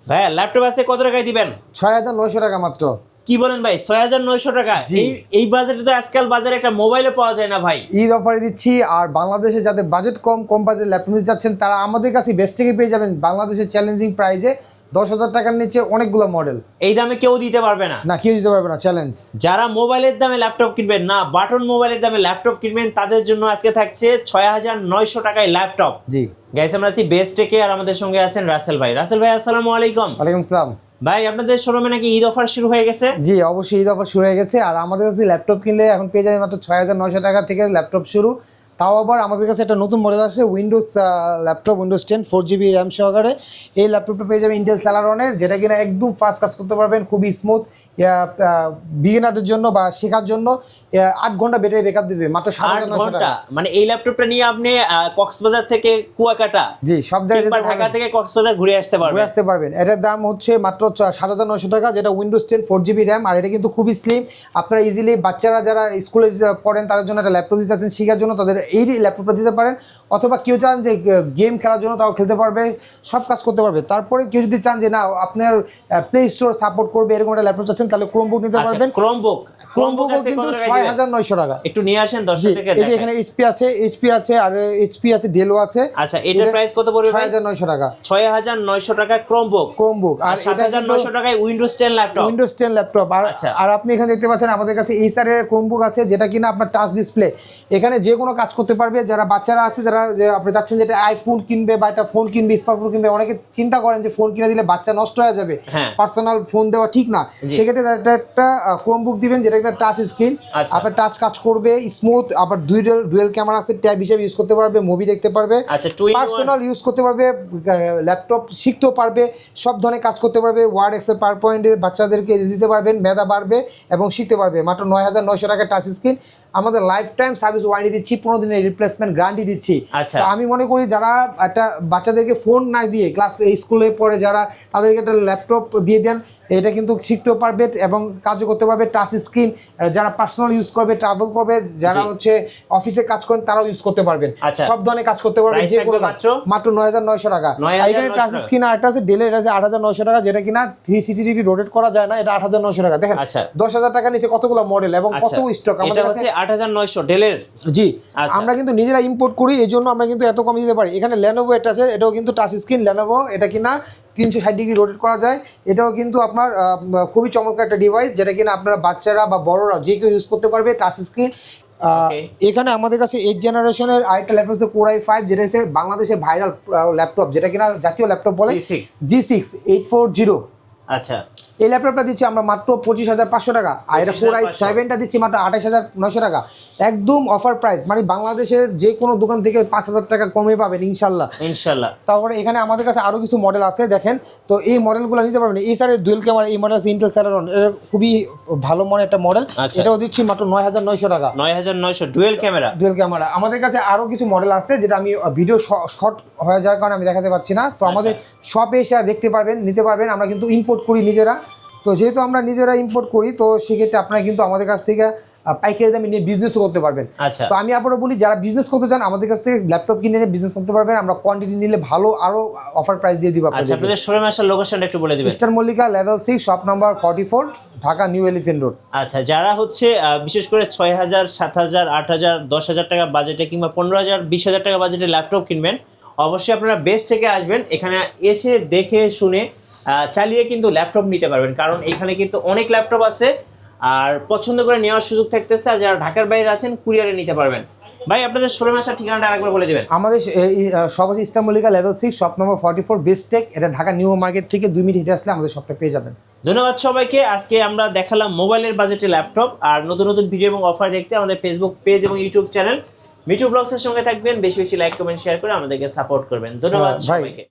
ভাইয়া ল্যাপটপ আছে কত টাকায় দিবেন? ৬৯০০ টাকা মাত্র। কি বলেন ভাই, ৬৯০০ টাকা? এই বাজেটে তো আজকাল বাজারে একটা মোবাইলে পাওয়া যায় না ভাই। ঈদ অফারে দিচ্ছি, আর বাংলাদেশে যাদের বাজেট কম বাজেট ল্যাপটপ নিতে যাচ্ছেন তারা আমাদের কাছে বেস্ট থেকে পেয়ে যাবেন বাংলাদেশের চ্যালেঞ্জিং প্রাইজে ১০,০০০ টাকার নিচে অনেকগুলো মডেল। এই দামে কেউ দিতে পারবে না, না কেউ দিতে পারবে না, চ্যালেঞ্জ। যারা মোবাইলের দামে ল্যাপটপ কিনবেন না, বাটন মোবাইলের দামে ল্যাপটপ কিনবেন, তাদের জন্য আজকে থাকছে ৬৯০০ টাকায় ল্যাপটপ। জি গাইস, আমরা আছি বেস্ট টেকে, আর আমাদের সঙ্গে আছেন রাসেল ভাই। রাসেল ভাই আসসালামু আলাইকুম। ওয়ালাইকুম আসসালাম। ভাই আপনাদের শোরুমে নাকি ঈদ অফার শুরু হয়ে গেছে? জি অবশ্যই ঈদ অফার শুরু হয়ে গেছে, আর আমাদের কাছে ল্যাপটপ কিনলে এখন পেয়ে যাবেন মাত্র ৬৯০০ টাকা থেকে ল্যাপটপ শুরু। তাও আবার আমাদের কাছে একটা নতুন মডেল আছে Windows laptop, Windows 10 4GB RAM সহকারে। এই ল্যাপটপটা পেয়ে যাবেন ইন্টেল স্যালারনের, যেটা কিনা একদম ফাস্ট কাজ করতে পারবেন, খুবই স্মুথ। বিগিনারদের জন্য বা শেখার জন্য ৮ ঘন্টা ব্যাটারি ব্যাকআপ দিবে মাত্র ৭৯০০ টাকা। মানে এই ল্যাপটপটা নিয়ে আপনি কক্সবাজার থেকে কুয়াকাটা, জি সব জায়গায় ঢাকা থেকে কক্সবাজার ঘুরে আসতে পারবেন। এটার দাম হচ্ছে মাত্র ৭৯০০ টাকা, যেটা উইন্ডোজ 10 4GB র্যাম। আর এটা কিন্তু খুবই স্লিম, আপনারা ইজিলি বাচ্চারা যারা স্কুলে পড়েন তাদের জন্য একটা ল্যাপটপ দিতে চাচ্ছেন শেখার জন্য, তাদের এই ল্যাপটপটা দিতে পারেন। অথবা কেউ চান যে গেম খেলার জন্য, তাও খেলতে পারবে, সব কাজ করতে পারবে। তারপরে কেউ যদি চান যে না আপনার প্লে স্টোর সাপোর্ট করবে এরকম একটা ল্যাপটপ চাচ্ছেন, তাহলে ক্রোমবুক নিতে পারবেন। ক্রোমবুক কিন্তু ৬৯০০ টাকা। একটু নিয়ে আসেন দর্শকদেরকে দেখেন। এই যে এখানে এইচপি আছে আর এইচপি আছে, ডেলও আছে। আচ্ছা, এটার প্রাইস কত পড়বে? ৬৯০০ টাকা। ৬৯০০ টাকা ক্রোমবুক, আর ৭৯০০ টাকায় উইন্ডোজ 10 ল্যাপটপ। আর আপনি এখানে দেখতে পাচ্ছেন আমাদের কাছে এইচার এর ক্রোমবুক আছে, যেটা কিনা আপনার টাচ ডিসপ্লে, এখানে যে কোনো কাজ করতে পারবে। যারা বাচ্চারা আছে, যারা যে আপনি চাচ্ছেন যে আইফোন কিনবে বা একটা ফোন কিনবে, স্মার্টফোন কিনবে, অনেকে চিন্তা করেন যে ফোন কিনে দিলে বাচ্চা নষ্ট হয়ে যাবে, পার্সোনাল ফোন দেওয়া ঠিক না, সেক্ষেত্রে একটা ক্রোমবুক দিবেন যেটা একটা টাচ স্ক্রিন, আপনার টাচ কাজ করবে স্মুথ। আবার ডুয়েল ক্যামেরা আছে, ট্যাব হিসেবে ইউজ করতে পারবে, মুভি দেখতে পারবে, পার্সোনাল ইউজ করতে পারবে, ল্যাপটপ শিখতেও পারবে, সব ধরনের কাজ করতে পারবে। ওয়ার্ড, এক্সেল, পাওয়ার পয়েন্টের বাচ্চাদেরকে দিতে পারবেন, মেধা বাড়বে এবং শিখতে পারবে। মাত্র ৯৯০০ টাকা টাচ স্ক্রিন। আমাদের লাইফ টাইম সার্ভিস ওয়ারেন্টি দিচ্ছি, 15 দিনের রিপ্লেসমেন্ট গ্যারান্টি দিচ্ছি। তো আমি মনে করি যারা একটা বাচ্চাদেরকে ফোন না দিয়ে ক্লাস স্কুলে পড়ে যারা, তাদেরকে একটা ল্যাপটপ দিয়ে দেন, এটা কিন্তু শিখতেও পারবে এবং কাজও করতে পারবে। টাচ স্ক্রিন, যারা পার্সোনাল ইউজ করবে, ট্রাভেল করবে, যারা হচ্ছে অফিসে কাজ করেন তারাও ইউজ করতে পারবেন, সব ধরনের কাজ করতে পারবে, যে কোনো কাজ। মাত্র ৯৯০০ টাকা। এখানে টাচ স্ক্রিন আর একটা আছে ডেলের, আছে ৮৯০০ টাকা, যেটা কিনা 360 রোটেট করা যায় না, এটা ৮৯০০ টাকা। দেখেন ১০,০০০ টাকা নিচে কতগুলো মডেল এবং কত স্টক আমাদের কাছে। ৮৯০০ ডেলের। জি, আমরা কিন্তু নিজেরা ইম্পোর্ট করি, এই জন্য আমরা কিন্তু এত কম দিতে পারি। এখানে লেনোভো একটা আছে, এটাও কিন্তু টাচ স্ক্রিন লেনোভো, এটা কিনা 360 ডিগ্রি রোটেট করা যায়। এটাও কিন্তু আপনার খুবই চমৎকার একটা ডিভাইস, যেটা কিনা আপনারা বাচ্চারা বা বড়রা যে কেউ ইউজ করতে পারবে, টাচ স্ক্রিন। এখানে আমাদের কাছে 8 জেনারেশনের আরেকটা ল্যাপটপ আছে Core i5, যেটা হচ্ছে বাংলাদেশে ভাইরাল ল্যাপটপ, যেটা কিনা জাতীয় ল্যাপটপ বলে, G6 840। আচ্ছা, এই ল্যাপটপটা দিচ্ছি আমরা মাত্র ২৫,৫০০ টাকা, আর এটা Core i7টা দিচ্ছি মাত্র ২৮,৯০০ টাকা। একদম অফার প্রাইস, মানে বাংলাদেশের যে কোনো দোকান থেকে ৫,০০০ টাকা কমে পাবেন ইনশাল্লাহ। তারপরে এখানে আমাদের কাছে আরও কিছু মডেল আছে, দেখেন। তো এই মডেলগুলো নিতে পারবেন। এই স্যারের ডুয়েল ক্যামেরা, এই মডেল আছে ইন্টেল স্যালারন, এটা খুবই ভালো মনে একটা মডেল। এটাও দিচ্ছি মাত্র ৯৯০০ টাকা। ৯৯০০ ডুয়েল ক্যামেরা। আমাদের কাছে আরও কিছু মডেল আছে, যেটা আমি ভিডিও শর্ট হয়ে যাওয়ার কারণে আমি দেখাতে পাচ্ছি না। তো আমাদের শপে এসে দেখতে পারবেন, নিতে পারবেন। আমরা কিন্তু ইম্পোর্ট করি নিজেরা, তো যেহেতু আমরা নিজেরা ইম্পোর্ট করি, তো সেক্ষেত্রে আপনারা কিন্তু আমাদের কাছ থেকে পাইকারি দামে নিয়ে বিজনেসও করতে পারবেন। তো আমি আবারও বলি, যারা বিজনেস করতে চান আমাদের কাছ থেকে ল্যাপটপ কিনে নিয়ে বিজনেস করতে পারবেন। আমরা কোয়ান্টিটি নিলে ভালো আরো অফার প্রাইস দিয়ে দিব আপনাদের। আপনাদের শোরুমে আসার লোকেশনটা একটু বলে দিবেন। Mister Mallika level 6 shop number 44, Dhaka new elephant road. আচ্ছা, যারা হচ্ছে বিশেষ করে ৬,০০০, ৭,০০০, ৮,০০০, ১০,০০০ টাকা বাজেটে কিংবা ১৫,০০০, ২০,০০০ টাকা বাজেটে ল্যাপটপ কিনবেন, অবশ্যই আপনারা বেস্ট থেকে আসবেন। এখানে এসে দেখে শুনে চালিয়ে কিন্তু ল্যাপটপ নিতে পারবেন, কারণ এখানে কিন্তু অনেক ল্যাপটপ আছে, আর পছন্দ করে নেওয়ার সুযোগ থাকতেছে। আর যারা ঢাকার বাইরে আছেন কুরিয়ারে নিতে পারবেন। ভাই আপনাদের শোরুমে আসার ঠিকানাটা আরেকবার বলে দিবেন। আমাদের সব আছে mister Mallika level 6 shop number 44 বেস্টেক, এটা ঢাকা নিউ মার্কেট থেকে 2 মিনিট হেঁটে আসলে আমাদের শপটা পেয়ে যাবেন। ধন্যবাদ সবাইকে। আজকে আমরা দেখালাম মোবাইলের বাজেটে ল্যাপটপ। আর নতুন নতুন ভিডিও এবং অফার দেখতে আমাদের ফেসবুক পেজ এবং ইউটিউব চ্যানেল মিঠু ব্লগসের সঙ্গে থাকবেন। বেশি বেশি লাইক, কমেন্ট, শেয়ার করে আমাদেরকে সাপোর্ট করবেন। ধন্যবাদ সবাইকে।